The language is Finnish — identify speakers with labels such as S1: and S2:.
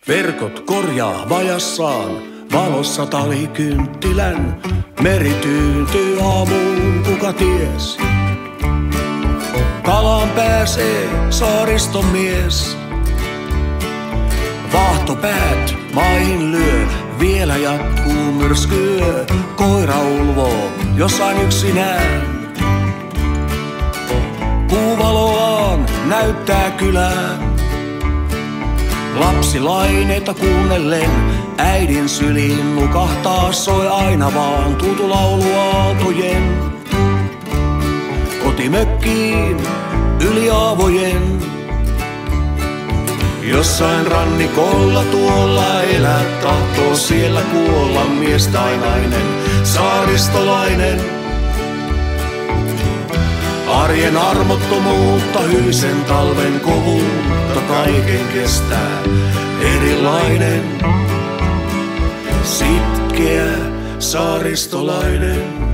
S1: Verkot korjaa vajassaan, valossa talikynttilän. Meri tyyntyy aamuun, kuka ties. Kalaan pääsee saariston mies. Vahtopäät maihin lyö, vielä jatkuu myrskyö. Koira ulvoo jossain yksinään. Kuuvaloaan näyttää kylään. Lapsilaineita kuunnellen äidin syliin nukahtaa, soi aina vaan tuttu laulu aaltojen. Kotimökkiin yli aavojen. Jossain rannikolla tuolla elää, tahtoo siellä kuolla mies tai nainen, saaristolainen. Arjen armottomuutta, hyisen talven kovuutta, kaiken kestää erilainen, sitkeä saaristolainen.